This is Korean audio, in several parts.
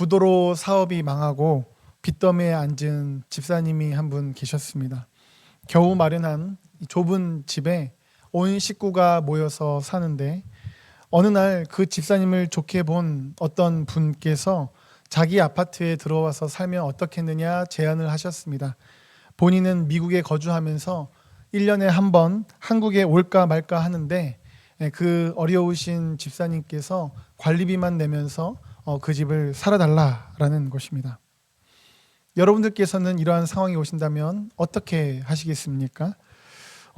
부도로 사업이 망하고 빚더미에 앉은 집사님이 한 분 계셨습니다. 겨우 마련한 좁은 집에 온 식구가 모여서 사는데 어느 날 그 집사님을 좋게 본 어떤 분께서 자기 아파트에 들어와서 살면 어떻겠느냐 제안을 하셨습니다. 본인은 미국에 거주하면서 1년에 한 번 한국에 올까 말까 하는데 그 어려우신 집사님께서 관리비만 내면서 그 집을 살아달라라는 것입니다. 여러분들께서는 이러한 상황이 오신다면 어떻게 하시겠습니까?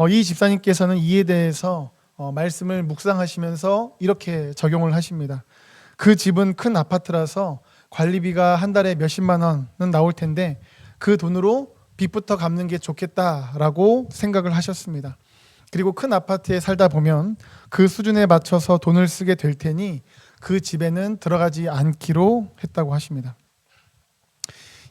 이 집사님께서는 이에 대해서 말씀을 묵상하시면서 이렇게 적용을 하십니다. 그 집은 큰 아파트라서 관리비가 한 달에 몇십만 원은 나올 텐데 그 돈으로 빚부터 갚는 게 좋겠다라고 생각을 하셨습니다. 그리고 큰 아파트에 살다 보면 그 수준에 맞춰서 돈을 쓰게 될 테니 그 집에는 들어가지 않기로 했다고 하십니다.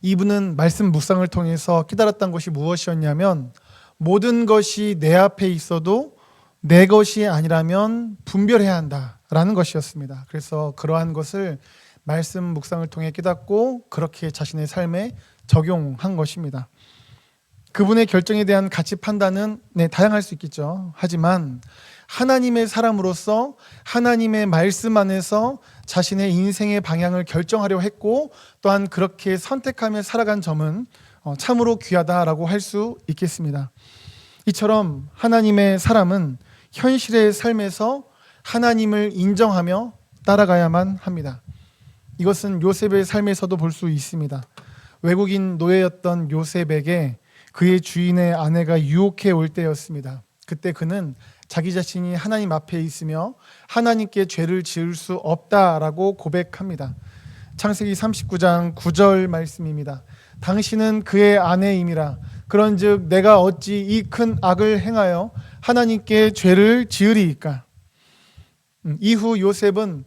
이분은 말씀 묵상을 통해서 깨달았던 것이 무엇이었냐면 모든 것이 내 앞에 있어도 내 것이 아니라면 분별해야 한다라는 것이었습니다. 그래서 그러한 것을 말씀 묵상을 통해 깨닫고 그렇게 자신의 삶에 적용한 것입니다. 그분의 결정에 대한 가치 판단은 다양할 수 있겠죠. 하지만 하나님의 사람으로서 하나님의 말씀 안에서 자신의 인생의 방향을 결정하려 했고 또한 그렇게 선택하며 살아간 점은 참으로 귀하다라고 할 수 있겠습니다. 이처럼 하나님의 사람은 현실의 삶에서 하나님을 인정하며 따라가야만 합니다. 이것은 요셉의 삶에서도 볼 수 있습니다. 외국인 노예였던 요셉에게 그의 주인의 아내가 유혹해 올 때였습니다. 그때 그는 자기 자신이 하나님 앞에 있으며 하나님께 죄를 지을 수 없다라고 고백합니다. 창세기 39장 9절 말씀입니다. 당신은 그의 아내임이라 그런즉 내가 어찌 이 큰 악을 행하여 하나님께 죄를 지으리이까. 이후 요셉은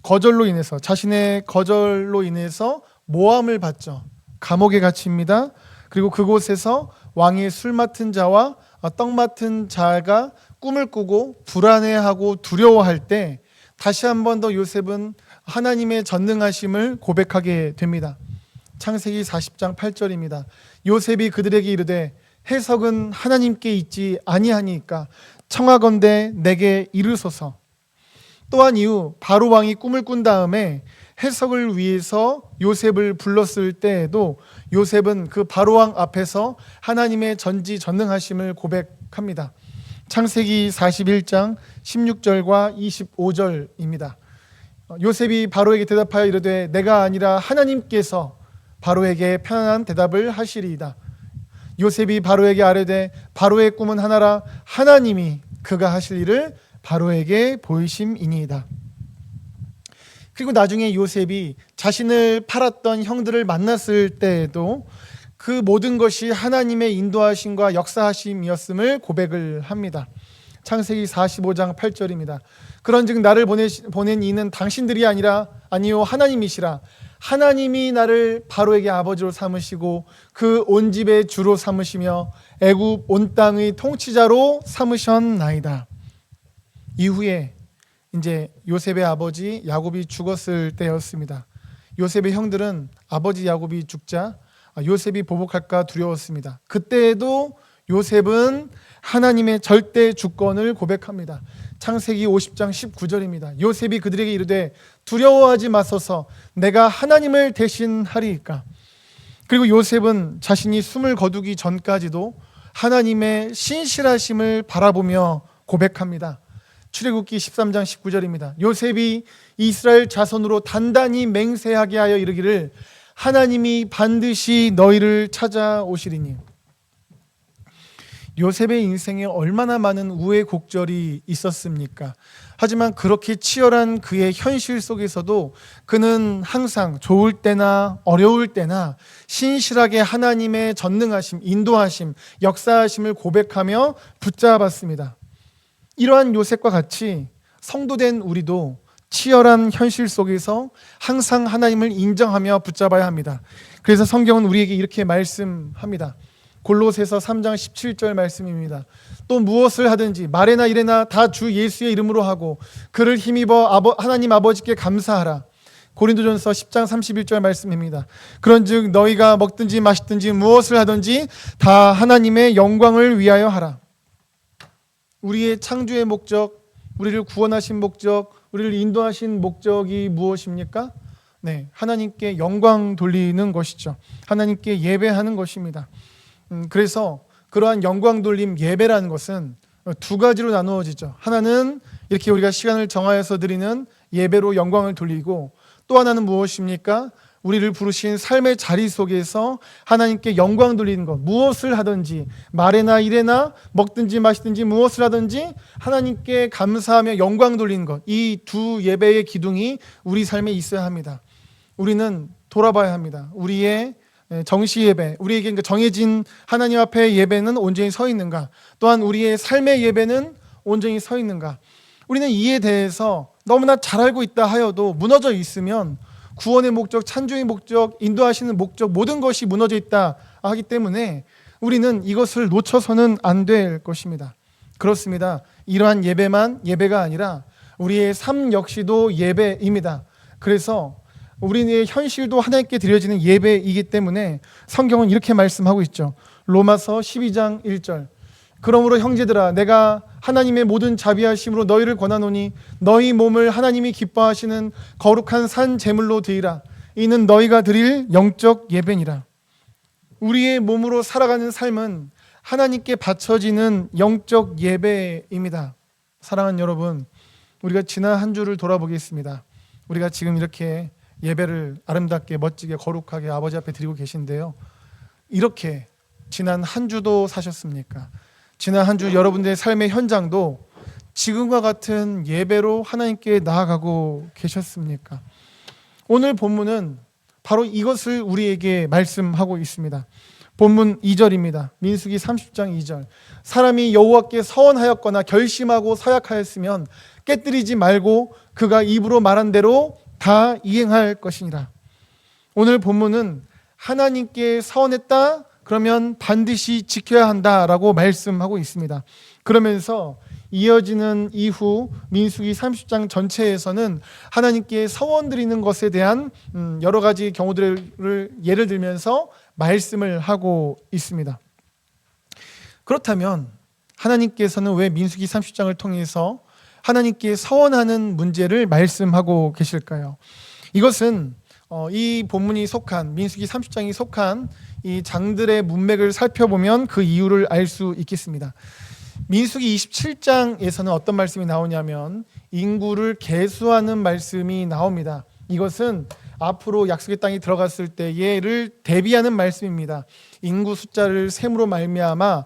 거절로 인해서 자신의 거절로 인해서 모함을 받죠. 감옥에 갇힙니다. 그리고 그곳에서 왕의 술 맡은 자와 떡 맡은 자가 꿈을 꾸고 불안해하고 두려워할 때 다시 한 번 더 요셉은 하나님의 전능하심을 고백하게 됩니다. 창세기 40장 8절입니다. 요셉이 그들에게 이르되 해석은 하나님께 있지 아니하니까 청하건대 내게 이르소서. 또한 이후 바로 왕이 꿈을 꾼 다음에 해석을 위해서 요셉을 불렀을 때에도 요셉은 그 바로왕 앞에서 하나님의 전지전능하심을 고백합니다. 창세기 41장 16절과 25절입니다. 요셉이 바로에게 대답하여 이르되 내가 아니라 하나님께서 바로에게 편안한 대답을 하시리이다. 요셉이 바로에게 아뢰되 바로의 꿈은 하나라 하나님이 그가 하실 일을 바로에게 보이심이니이다. 그리고 나중에 요셉이 자신을 팔았던 형들을 만났을 때에도 그 모든 것이 하나님의 인도하심과 역사하심이었음을 고백을 합니다. 창세기 45장 8절입니다. 그런즉 나를 보낸 이는 당신들이 아니요 하나님이시라. 하나님이 나를 바로에게 아버지로 삼으시고 그 온 집의 주로 삼으시며 애굽 온 땅의 통치자로 삼으셨나이다. 이후에 이제 요셉의 아버지 야곱이 죽었을 때였습니다. 요셉의 형들은 아버지 야곱이 죽자 요셉이 보복할까 두려웠습니다. 그때에도 요셉은 하나님의 절대 주권을 고백합니다. 창세기 50장 19절입니다. 요셉이 그들에게 이르되 두려워하지 마소서 내가 하나님을 대신하리이까. 그리고 요셉은 자신이 숨을 거두기 전까지도 하나님의 신실하심을 바라보며 고백합니다. 출애굽기 13장 19절입니다. 요셉이 이스라엘 자손으로 단단히 맹세하게 하여 이르기를 하나님이 반드시 너희를 찾아오시리니. 요셉의 인생에 얼마나 많은 우여곡절이 있었습니까? 하지만 그렇게 치열한 그의 현실 속에서도 그는 항상 좋을 때나 어려울 때나 신실하게 하나님의 전능하심, 인도하심, 역사하심을 고백하며 붙잡았습니다. 이러한 요셉과 같이 성도된 우리도 치열한 현실 속에서 항상 하나님을 인정하며 붙잡아야 합니다. 그래서 성경은 우리에게 이렇게 말씀합니다. 골로새서 3장 17절 말씀입니다. 또 무엇을 하든지 말에나 일에나 다 주 예수의 이름으로 하고 그를 힘입어 하나님 아버지께 감사하라. 고린도전서 10장 31절 말씀입니다. 그런즉 너희가 먹든지 마시든지 무엇을 하든지 다 하나님의 영광을 위하여 하라. 우리의 창조의 목적, 우리를 구원하신 목적, 우리를 인도하신 목적이 무엇입니까? 네, 하나님께 영광 돌리는 것이죠. 하나님께 예배하는 것입니다. 그래서 그러한 영광 돌림 예배라는 것은 두 가지로 나누어지죠. 하나는 이렇게 우리가 시간을 정하여서 드리는 예배로 영광을 돌리고, 또 하나는 무엇입니까? 우리를 부르신 삶의 자리 속에서 하나님께 영광 돌리는 것. 무엇을 하든지, 말에나 일에나 먹든지 마시든지 무엇을 하든지 하나님께 감사하며 영광 돌리는 것. 이 두 예배의 기둥이 우리 삶에 있어야 합니다. 우리는 돌아봐야 합니다. 우리의 정시 예배, 우리에게 정해진 하나님 앞에 예배는 온전히 서 있는가? 또한 우리의 삶의 예배는 온전히 서 있는가? 우리는 이에 대해서 너무나 잘 알고 있다 하여도 무너져 있으면 구원의 목적, 찬조의 목적, 인도하시는 목적 모든 것이 무너져 있다 하기 때문에 우리는 이것을 놓쳐서는 안 될 것입니다. 그렇습니다. 이러한 예배만 예배가 아니라 우리의 삶 역시도 예배입니다. 그래서 우리의 현실도 하나님께 드려지는 예배이기 때문에 성경은 이렇게 말씀하고 있죠. 로마서 12장 1절. 그러므로 형제들아, 내가 하나님의 모든 자비하심으로 너희를 권하노니 너희 몸을 하나님이 기뻐하시는 거룩한 산 제물로 드리라. 이는 너희가 드릴 영적 예배니라. 우리의 몸으로 살아가는 삶은 하나님께 바쳐지는 영적 예배입니다. 사랑하는 여러분, 우리가 지난 한 주를 돌아보겠습니다. 우리가 지금 이렇게 예배를 아름답게 멋지게 거룩하게 아버지 앞에 드리고 계신데요, 이렇게 지난 한 주도 사셨습니까? 지난 한 주 여러분들의 삶의 현장도 지금과 같은 예배로 하나님께 나아가고 계셨습니까? 오늘 본문은 바로 이것을 우리에게 말씀하고 있습니다. 본문 2절입니다. 민수기 30장 2절. 사람이 여호와께 서원하였거나 결심하고 서약하였으면 깨뜨리지 말고 그가 입으로 말한 대로 다 이행할 것이니라. 오늘 본문은 하나님께 서원했다 그러면 반드시 지켜야 한다라고 말씀하고 있습니다. 그러면서 이어지는 이후 민수기 30장 전체에서는 하나님께 서원 드리는 것에 대한 여러 가지 경우들을 예를 들면서 말씀을 하고 있습니다. 그렇다면 하나님께서는 왜 민수기 30장을 통해서 하나님께 서원하는 문제를 말씀하고 계실까요? 이것은 이 본문이 속한 민수기 30장이 속한 이 장들의 문맥을 살펴보면 그 이유를 알 수 있겠습니다. 민수기 27장에서는 어떤 말씀이 나오냐면 인구를 계수하는 말씀이 나옵니다. 이것은 앞으로 약속의 땅에 들어갔을 때를 대비하는 말씀입니다. 인구 숫자를 셈으로 말미암아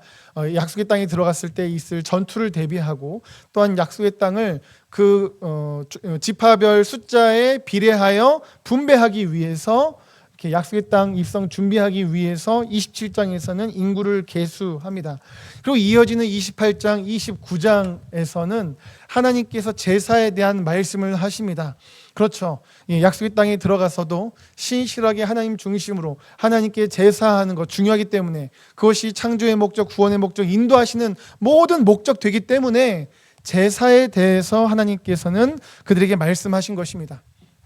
약속의 땅에 들어갔을 때 있을 전투를 대비하고, 또한 약속의 땅을 그 지파별 숫자에 비례하여 분배하기 위해서 이렇게 약속의 땅 입성 준비하기 위해서 27장에서는 인구를 계수합니다. 그리고 이어지는 28장, 29장에서는 하나님께서 제사에 대한 말씀을 하십니다. 그렇죠. 약속의 땅에 들어가서도 신실하게 하나님 중심으로 하나님께 제사하는 것 중요하기 때문에, 그것이 창조의 목적, 구원의 목적, 인도하시는 모든 목적 되기 때문에 제사에 대해서 하나님께서는 그들에게 말씀하신 것입니다.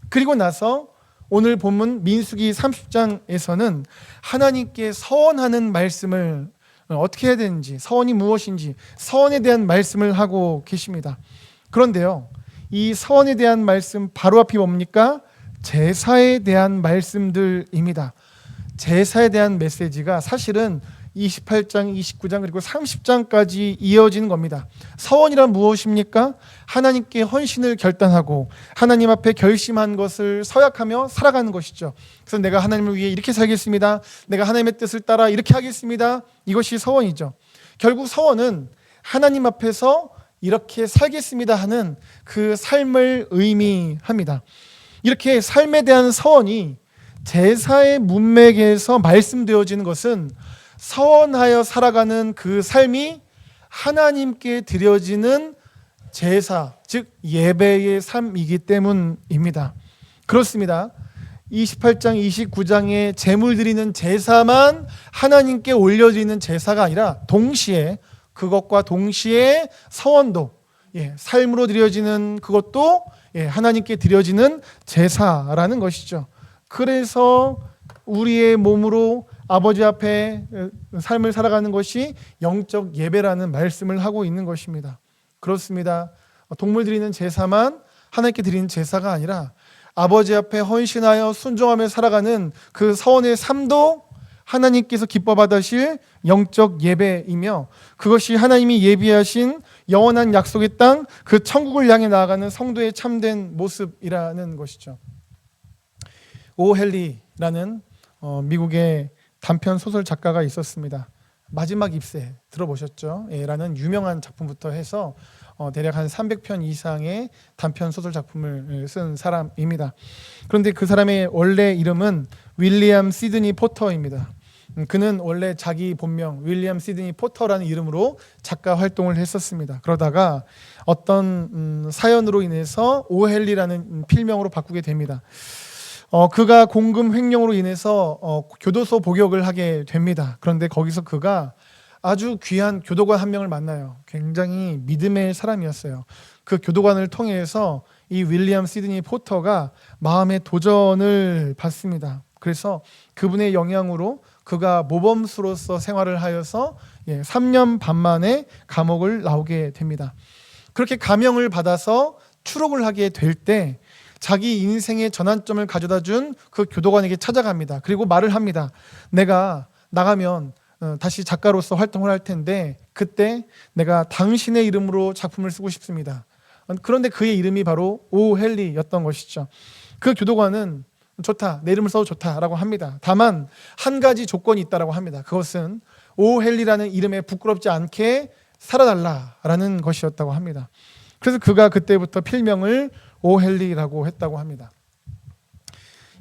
그리고 나서 오늘 본문 민수기 30장에서는 하나님께 서원하는 말씀을 어떻게 해야 되는지, 서원이 무엇인지, 서원에 대한 말씀을 하고 계십니다. 그런데요, 이 서원에 대한 말씀 바로 앞이 뭡니까? 제사에 대한 말씀들입니다. 제사에 대한 메시지가 사실은 28장, 29장 그리고 30장까지 이어지는 겁니다. 서원이란 무엇입니까? 하나님께 헌신을 결단하고 하나님 앞에 결심한 것을 서약하며 살아가는 것이죠. 그래서 내가 하나님을 위해 이렇게 살겠습니다. 내가 하나님의 뜻을 따라 이렇게 하겠습니다. 이것이 서원이죠. 결국 서원은 하나님 앞에서 이렇게 살겠습니다 하는 그 삶을 의미합니다. 이렇게 삶에 대한 서원이 제사의 문맥에서 말씀되어지는 것은 서원하여 살아가는 그 삶이 하나님께 드려지는 제사, 즉 예배의 삶이기 때문입니다. 그렇습니다. 28장, 29장에 제물 드리는 제사만 하나님께 올려드리는 제사가 아니라 동시에 그것과 동시에 서원도, 삶으로 드려지는 그것도 하나님께 드려지는 제사라는 것이죠. 그래서 우리의 몸으로 아버지 앞에 삶을 살아가는 것이 영적 예배라는 말씀을 하고 있는 것입니다. 그렇습니다. 동물 드리는 제사만 하나님께 드리는 제사가 아니라 아버지 앞에 헌신하여 순종하며 살아가는 그 서원의 삶도 하나님께서 기뻐 받으실 영적 예배이며, 그것이 하나님이 예비하신 영원한 약속의 땅, 그 천국을 향해 나아가는 성도의 참된 모습이라는 것이죠. 오 헨리라는 미국의 단편 소설 작가가 있었습니다. 마지막 잎새 들어보셨죠? 라는 유명한 작품부터 해서 대략 한 300편 이상의 단편 소설 작품을 쓴 사람입니다. 그런데 그 사람의 원래 이름은 윌리엄 시드니 포터입니다. 그는 원래 자기 본명 윌리엄 시드니 포터라는 이름으로 작가 활동을 했었습니다. 그러다가 어떤 사연으로 인해서 오 헨리라는 필명으로 바꾸게 됩니다. 그가 공금 횡령으로 인해서 교도소 복역을 하게 됩니다. 그런데 거기서 그가 아주 귀한 교도관 한 명을 만나요. 굉장히 믿음의 사람이었어요. 그 교도관을 통해서 이 윌리엄 시드니 포터가 마음의 도전을 받습니다. 그래서 그분의 영향으로 그가 모범수로서 생활을 하여서 3년 반 만에 감옥을 나오게 됩니다. 그렇게 감형을 받아서 추록을 하게 될 때 자기 인생의 전환점을 가져다 준 그 교도관에게 찾아갑니다. 그리고 말을 합니다. 내가 나가면 다시 작가로서 활동을 할 텐데 그때 내가 당신의 이름으로 작품을 쓰고 싶습니다. 그런데 그의 이름이 바로 오 헨리였던 것이죠. 그 교도관은 좋다, 내 이름을 써도 좋다라고 합니다. 다만 한 가지 조건이 있다라고 합니다. 그것은 오 헨리라는 이름에 부끄럽지 않게 살아달라라는 것이었다고 합니다. 그래서 그가 그때부터 필명을 오 헨리라고 했다고 합니다.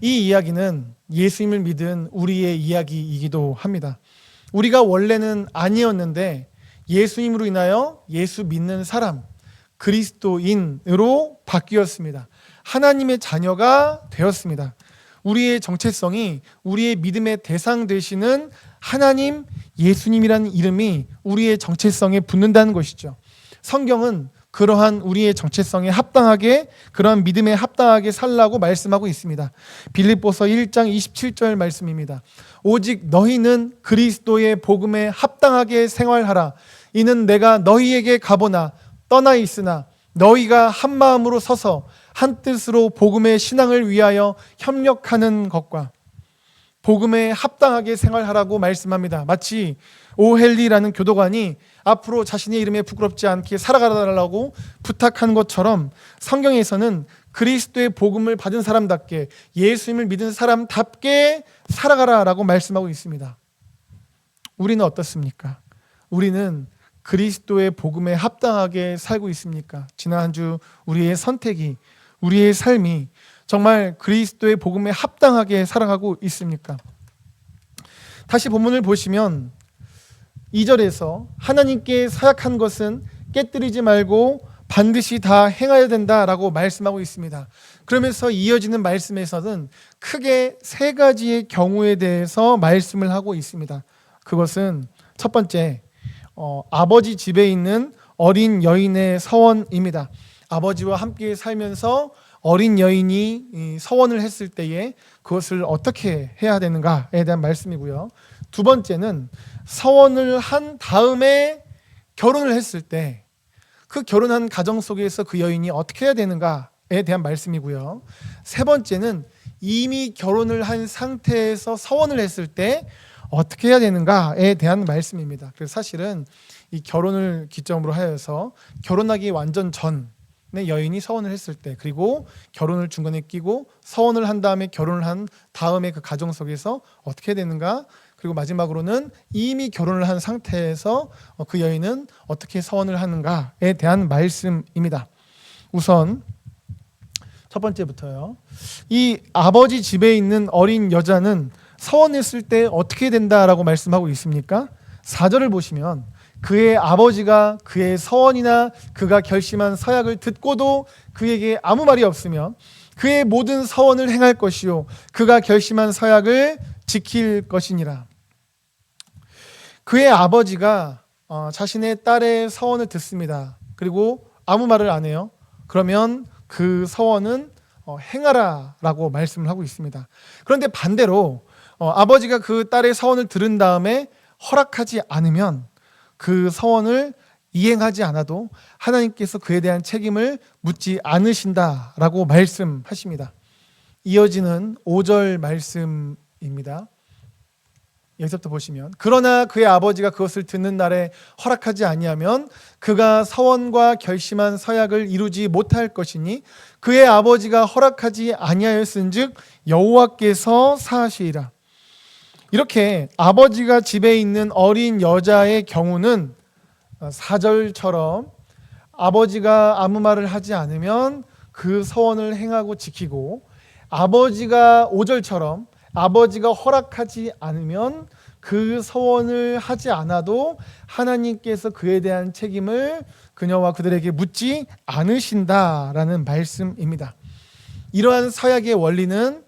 이 이야기는 예수님을 믿은 우리의 이야기이기도 합니다. 우리가 원래는 아니었는데 예수님으로 인하여 예수 믿는 사람, 그리스도인으로 바뀌었습니다. 하나님의 자녀가 되었습니다. 우리의 정체성이 우리의 믿음의 대상 되시는 하나님, 예수님이라는 이름이 우리의 정체성에 붙는다는 것이죠. 성경은 그러한 우리의 정체성에 합당하게, 그러한 믿음에 합당하게 살라고 말씀하고 있습니다. 빌립보서 1장 27절 말씀입니다. 오직 너희는 그리스도의 복음에 합당하게 생활하라. 이는 내가 너희에게 가보나 떠나 있으나 너희가 한 마음으로 서서 한 뜻으로 복음의 신앙을 위하여 협력하는 것과, 복음에 합당하게 생활하라고 말씀합니다. 마치 오 헨리라는 교도관이 앞으로 자신의 이름에 부끄럽지 않게 살아가달라고 부탁한 것처럼 성경에서는 그리스도의 복음을 받은 사람답게, 예수님을 믿은 사람답게 살아가라라고 말씀하고 있습니다. 우리는 어떻습니까? 우리는 그리스도의 복음에 합당하게 살고 있습니까? 지난 한 주 우리의 선택이, 우리의 삶이 정말 그리스도의 복음에 합당하게 살아가고 있습니까? 다시 본문을 보시면 2절에서 하나님께 서약한 것은 깨뜨리지 말고 반드시 다 행해야 된다라고 말씀하고 있습니다. 그러면서 이어지는 말씀에서는 크게 세 가지의 경우에 대해서 말씀을 하고 있습니다. 그것은 첫 번째, 아버지 집에 있는 어린 여인의 서원입니다. 아버지와 함께 살면서 어린 여인이 서원을 했을 때에 그것을 어떻게 해야 되는가에 대한 말씀이고요. 두 번째는 서원을 한 다음에 결혼을 했을 때 그 결혼한 가정 속에서 그 여인이 어떻게 해야 되는가에 대한 말씀이고요. 세 번째는 이미 결혼을 한 상태에서 서원을 했을 때 어떻게 해야 되는가에 대한 말씀입니다. 그래서 사실은 이 결혼을 기점으로 하여서 결혼하기 완전 전에 여인이 서원을 했을 때, 그리고 결혼을 중간에 끼고 서원을 한 다음에 결혼을 한 다음에 그 가정 속에서 어떻게 해야 되는가, 그리고 마지막으로는 이미 결혼을 한 상태에서 그 여인은 어떻게 서원을 하는가에 대한 말씀입니다. 우선 첫 번째부터요. 이 아버지 집에 있는 어린 여자는 서원했을 때 어떻게 된다라고 말씀하고 있습니까? 4절을 보시면 그의 아버지가 그의 서원이나 그가 결심한 서약을 듣고도 그에게 아무 말이 없으며 그의 모든 서원을 행할 것이요 그가 결심한 서약을 지킬 것이니라. 그의 아버지가 자신의 딸의 서원을 듣습니다. 그리고 아무 말을 안 해요. 그러면 그 서원은 행하라라고 말씀을 하고 있습니다. 그런데 반대로 아버지가 그 딸의 서원을 들은 다음에 허락하지 않으면 그 서원을 이행하지 않아도 하나님께서 그에 대한 책임을 묻지 않으신다라고 말씀하십니다. 이어지는 5절 말씀입니다. 여기서부터 보시면, 그러나 그의 아버지가 그것을 듣는 날에 허락하지 아니하면 그가 서원과 결심한 서약을 이루지 못할 것이니 그의 아버지가 허락하지 아니하였은즉 여호와께서 사하시리라. 이렇게 아버지가 집에 있는 어린 여자의 경우는 4절처럼 아버지가 아무 말을 하지 않으면 그 서원을 행하고 지키고, 아버지가 5절처럼 아버지가 허락하지 않으면 그 서원을 하지 않아도 하나님께서 그에 대한 책임을 그녀와 그들에게 묻지 않으신다라는 말씀입니다. 이러한 서약의 원리는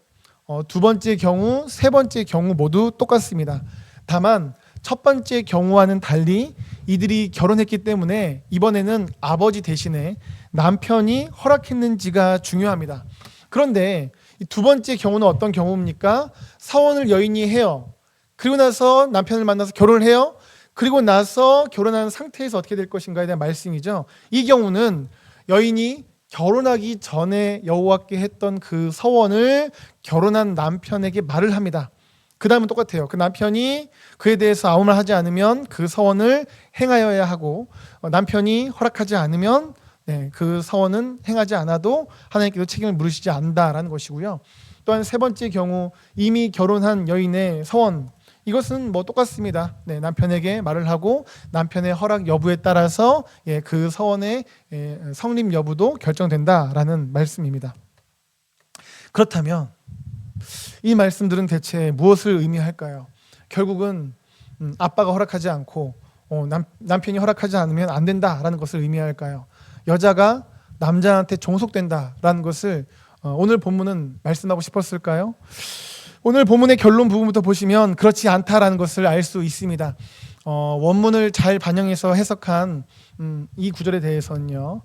두 번째 경우, 세 번째 경우 모두 똑같습니다. 다만 첫 번째 경우와는 달리 이들이 결혼했기 때문에 이번에는 아버지 대신에 남편이 허락했는지가 중요합니다. 그런데 두 번째 경우는 어떤 경우입니까? 서원을 여인이 해요. 그리고 나서 남편을 만나서 결혼을 해요. 그리고 나서 결혼한 상태에서 어떻게 될 것인가에 대한 말씀이죠. 이 경우는 여인이 결혼하기 전에 여호와께 했던 그 서원을 결혼한 남편에게 말을 합니다. 그 다음은 똑같아요. 그 남편이 그에 대해서 아무 말 하지 않으면 그 서원을 행하여야 하고, 남편이 허락하지 않으면 그 서원은 행하지 않아도 하나님께서 책임을 물으시지 않는다라는 것이고요. 또한 세 번째 경우, 이미 결혼한 여인의 서원, 이것은 똑같습니다. 남편에게 말을 하고 남편의 허락 여부에 따라서 그 서원의 성립 여부도 결정된다라는 말씀입니다. 그렇다면 이 말씀들은 대체 무엇을 의미할까요? 결국은 아빠가 허락하지 않고 남편이 허락하지 않으면 안 된다라는 것을 의미할까요? 여자가 남자한테 종속된다라는 것을 오늘 본문은 말씀하고 싶었을까요? 오늘 본문의 결론 부분부터 보시면 그렇지 않다라는 것을 알 수 있습니다. 원문을 잘 반영해서 해석한 이 구절에 대해서는요,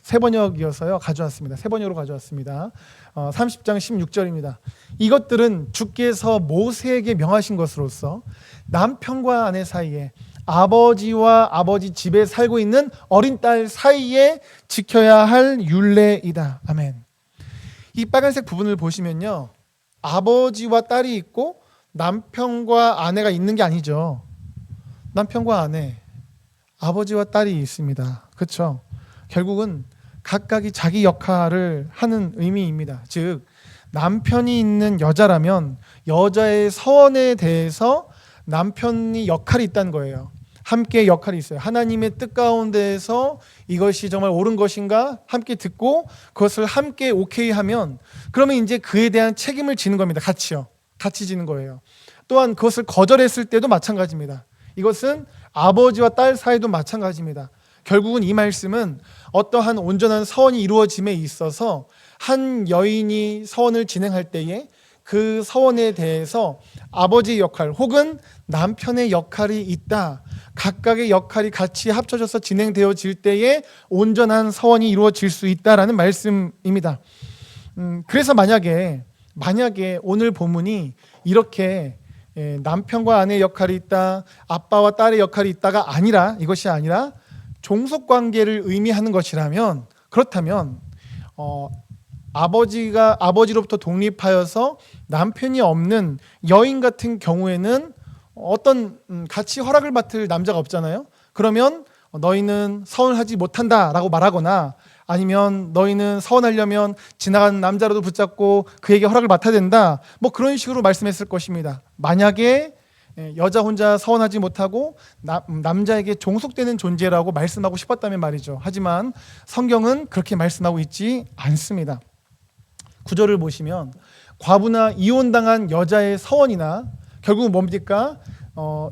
세 번역이어서요 가져왔습니다. 세 번역으로 가져왔습니다. 30장 16절입니다. 이것들은 주께서 모세에게 명하신 것으로서 남편과 아내 사이에, 아버지와 아버지 집에 살고 있는 어린 딸 사이에 지켜야 할 율례이다. 아멘. 이 빨간색 부분을 보시면요, 아버지와 딸이 있고 남편과 아내가 있는 게 아니죠. 남편과 아내, 아버지와 딸이 있습니다. 그렇죠? 결국은 각각이 자기 역할을 하는 의미입니다. 즉, 남편이 있는 여자라면 여자의 서원에 대해서 남편이 역할이 있다는 거예요. 함께 역할이 있어요. 하나님의 뜻 가운데에서 이것이 정말 옳은 것인가 함께 듣고 그것을 함께 오케이 하면, 그러면 이제 그에 대한 책임을 지는 겁니다. 같이요. 같이 지는 거예요. 또한 그것을 거절했을 때도 마찬가지입니다. 이것은 아버지와 딸 사이도 마찬가지입니다. 결국은 이 말씀은 어떠한 온전한 서원이 이루어짐에 있어서 한 여인이 서원을 진행할 때에 그 서원에 대해서 아버지의 역할 혹은 남편의 역할이 있다. 각각의 역할이 같이 합쳐져서 진행되어질 때에 온전한 서원이 이루어질 수 있다라는 말씀입니다. 그래서 만약에 오늘 본문이 이렇게 남편과 아내의 역할이 있다, 아빠와 딸의 역할이 있다가 아니라, 이것이 아니라 종속관계를 의미하는 것이라면, 그렇다면 아버지로부터 독립하여서 남편이 없는 여인 같은 경우에는 어떤 같이 허락을 맡을 남자가 없잖아요. 그러면 너희는 서원하지 못한다라고 말하거나, 아니면 너희는 서원하려면 지나가는 남자라도 붙잡고 그에게 허락을 맡아야 된다, 그런 식으로 말씀했을 것입니다. 만약에 여자 혼자 서원하지 못하고 남자에게 종속되는 존재라고 말씀하고 싶었다면 말이죠. 하지만 성경은 그렇게 말씀하고 있지 않습니다. 구절을 보시면 과부나 이혼당한 여자의 서원이나, 결국은 뭡니까?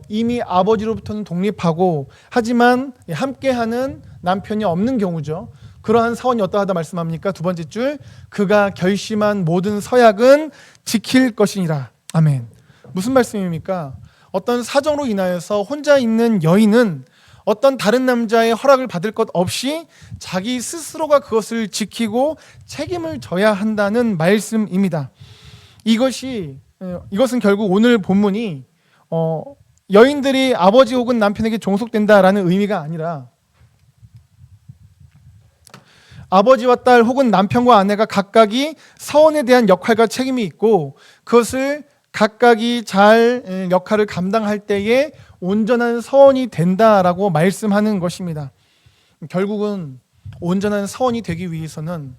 이미 아버지로부터는 독립하고 하지만 함께하는 남편이 없는 경우죠. 그러한 서원이 어떠하다 말씀합니까? 두 번째 줄, 그가 결심한 모든 서약은 지킬 것이니라. 아멘. 무슨 말씀입니까? 어떤 사정으로 인하여서 혼자 있는 여인은 어떤 다른 남자의 허락을 받을 것 없이 자기 스스로가 그것을 지키고 책임을 져야 한다는 말씀입니다. 이것은 결국 오늘 본문이 여인들이 아버지 혹은 남편에게 종속된다라는 의미가 아니라 아버지와 딸 혹은 남편과 아내가 각각이 서원에 대한 역할과 책임이 있고 그것을 각각이 잘 역할을 감당할 때에 온전한 서원이 된다라고 말씀하는 것입니다. 결국은 온전한 서원이 되기 위해서는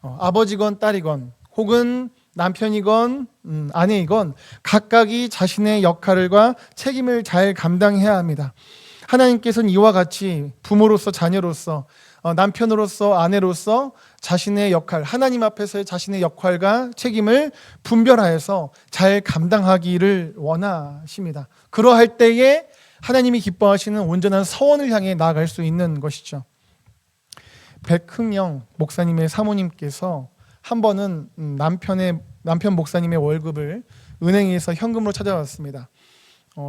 아버지건 딸이건 혹은 남편이건 아내이건 각각이 자신의 역할과 책임을 잘 감당해야 합니다. 하나님께서는 이와 같이 부모로서 자녀로서 남편으로서 아내로서 자신의 역할, 하나님 앞에서의 자신의 역할과 책임을 분별하여서 잘 감당하기를 원하십니다. 그러할 때에 하나님이 기뻐하시는 온전한 서원을 향해 나아갈 수 있는 것이죠. 백흥영 목사님의 사모님께서 한 번은 남편 목사님의 월급을 은행에서 현금으로 찾아왔습니다.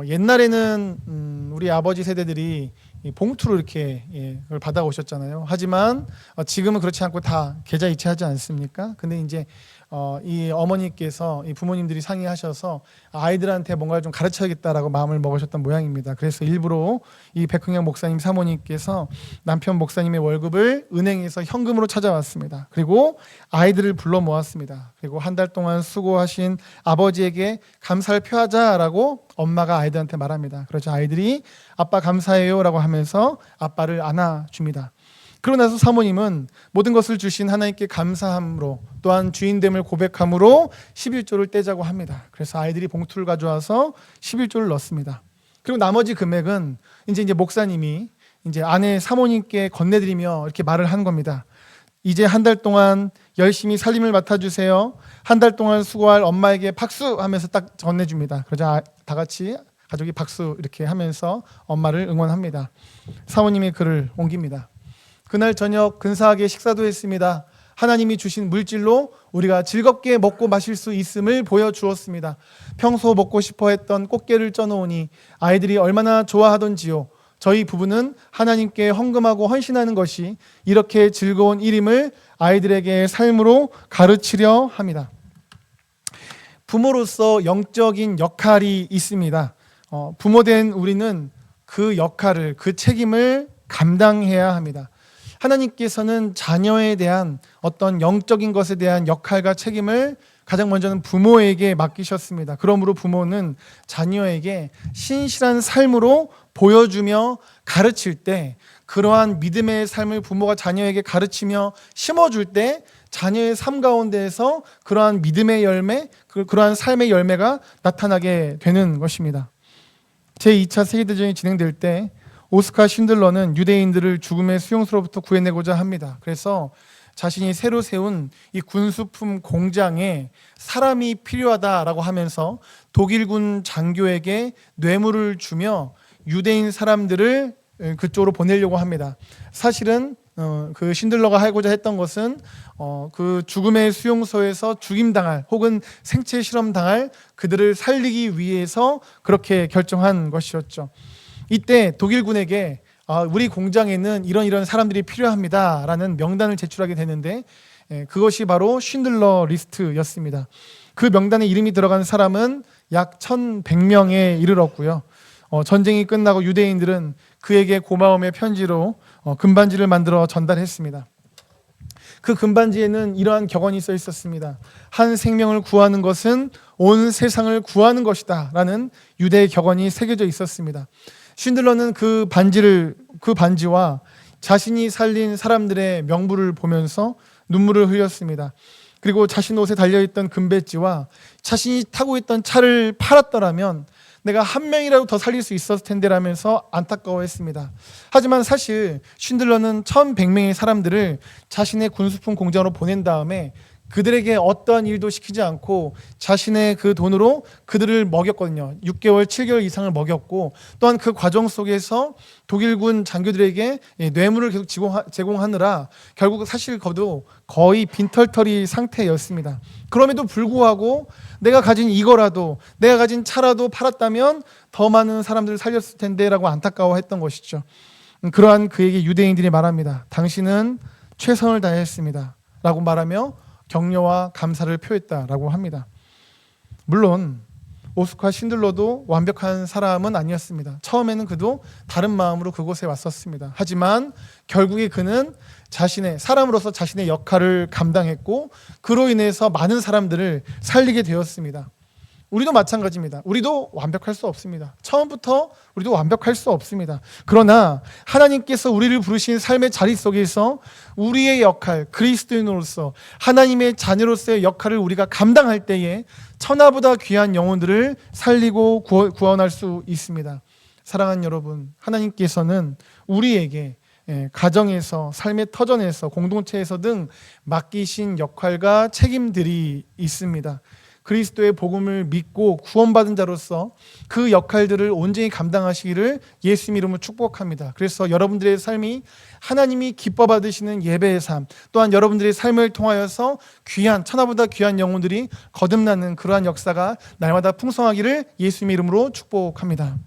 옛날에는 우리 아버지 세대들이 봉투로 이렇게 그걸 받아오셨잖아요. 하지만 지금은 그렇지 않고 다 계좌 이체하지 않습니까? 근데 이제 이 어머니께서 이 부모님들이 상의하셔서 아이들한테 뭔가를 좀 가르쳐야겠다라고 마음을 먹으셨던 모양입니다. 그래서 일부러 이 백흥영 목사님 사모님께서 남편 목사님의 월급을 은행에서 현금으로 찾아왔습니다. 그리고 아이들을 불러 모았습니다. 그리고 한 달 동안 수고하신 아버지에게 감사를 표하자라고 엄마가 아이들한테 말합니다. 그렇죠. 아이들이 아빠 감사해요라고 하면서 아빠를 안아줍니다. 그러고 나서 사모님은 모든 것을 주신 하나님께 감사함으로 또한 주인됨을 고백함으로 11조를 떼자고 합니다. 그래서 아이들이 봉투를 가져와서 11조를 넣습니다. 그리고 나머지 금액은 이제 목사님이 이제 아내 사모님께 건네드리며 이렇게 말을 한 겁니다. 이제 한 달 동안 열심히 살림을 맡아주세요. 한 달 동안 수고할 엄마에게 박수 하면서 딱 건네줍니다. 그러자 다 같이 가족이 박수 이렇게 하면서 엄마를 응원합니다. 사모님이 글을 옮깁니다. 그날 저녁 근사하게 식사도 했습니다. 하나님이 주신 물질로 우리가 즐겁게 먹고 마실 수 있음을 보여주었습니다. 평소 먹고 싶어 했던 꽃게를 쪄놓으니 아이들이 얼마나 좋아하던지요. 저희 부부는 하나님께 헌금하고 헌신하는 것이 이렇게 즐거운 일임을 아이들에게 삶으로 가르치려 합니다. 부모로서 영적인 역할이 있습니다. 부모된 우리는 그 역할을, 그 책임을 감당해야 합니다. 하나님께서는 자녀에 대한 어떤 영적인 것에 대한 역할과 책임을 가장 먼저는 부모에게 맡기셨습니다. 그러므로 부모는 자녀에게 신실한 삶으로 보여주며 가르칠 때, 그러한 믿음의 삶을 부모가 자녀에게 가르치며 심어줄 때 자녀의 삶 가운데에서 그러한 믿음의 열매, 그러한 삶의 열매가 나타나게 되는 것입니다. 제2차 세계대전이 진행될 때 오스카 신들러는 유대인들을 죽음의 수용소로부터 구해내고자 합니다. 그래서 자신이 새로 세운 이 군수품 공장에 사람이 필요하다라고 하면서 독일군 장교에게 뇌물을 주며 유대인 사람들을 그쪽으로 보내려고 합니다. 사실은 그 신들러가 하고자 했던 것은 그 죽음의 수용소에서 죽임당할 혹은 생체 실험당할 그들을 살리기 위해서 그렇게 결정한 것이었죠. 이때 독일군에게 우리 공장에는 이런 사람들이 필요합니다라는 명단을 제출하게 되는데 그것이 바로 쉰들러 리스트였습니다. 그 명단에 이름이 들어간 사람은 약 1,100명에 이르렀고요. 전쟁이 끝나고 유대인들은 그에게 고마움의 편지로 금반지를 만들어 전달했습니다. 그 금반지에는 이러한 격언이 써 있었습니다. 한 생명을 구하는 것은 온 세상을 구하는 것이다 라는 유대의 격언이 새겨져 있었습니다. 쉰들러는 그 반지와 자신이 살린 사람들의 명부를 보면서 눈물을 흘렸습니다. 그리고 자신 옷에 달려있던 금배지와 자신이 타고 있던 차를 팔았더라면 내가 한 명이라도 더 살릴 수 있었을 텐데 라면서 안타까워했습니다. 하지만 사실 쉰들러는 1,100명의 사람들을 자신의 군수품 공장으로 보낸 다음에 그들에게 어떠한 일도 시키지 않고 자신의 그 돈으로 그들을 먹였거든요. 6개월, 7개월 이상을 먹였고 또한 그 과정 속에서 독일군 장교들에게 뇌물을 계속 제공하느라 결국 사실 그도 거의 빈털터리 상태였습니다. 그럼에도 불구하고 내가 가진 이거라도, 내가 가진 차라도 팔았다면 더 많은 사람들을 살렸을 텐데 라고 안타까워했던 것이죠. 그러한 그에게 유대인들이 말합니다. 당신은 최선을 다했습니다 라고 말하며 격려와 감사를 표했다라고 합니다. 물론 오스카 신들러도 완벽한 사람은 아니었습니다. 처음에는 그도 다른 마음으로 그곳에 왔었습니다. 하지만 결국에 그는 사람으로서 자신의 역할을 감당했고 그로 인해서 많은 사람들을 살리게 되었습니다. 우리도 마찬가지입니다. 우리도 완벽할 수 없습니다. 처음부터 우리도 완벽할 수 없습니다. 그러나 하나님께서 우리를 부르신 삶의 자리 속에서 우리의 역할, 그리스도인으로서 하나님의 자녀로서의 역할을 우리가 감당할 때에 천하보다 귀한 영혼들을 살리고 구원할 수 있습니다. 사랑하는 여러분, 하나님께서는 우리에게 가정에서, 삶의 터전에서, 공동체에서 등 맡기신 역할과 책임들이 있습니다. 그리스도의 복음을 믿고 구원받은 자로서 그 역할들을 온전히 감당하시기를 예수님 이름으로 축복합니다. 그래서 여러분들의 삶이 하나님이 기뻐 받으시는 예배의 삶, 또한 여러분들의 삶을 통하여서 천하보다 귀한 영혼들이 거듭나는 그러한 역사가 날마다 풍성하기를 예수님 이름으로 축복합니다.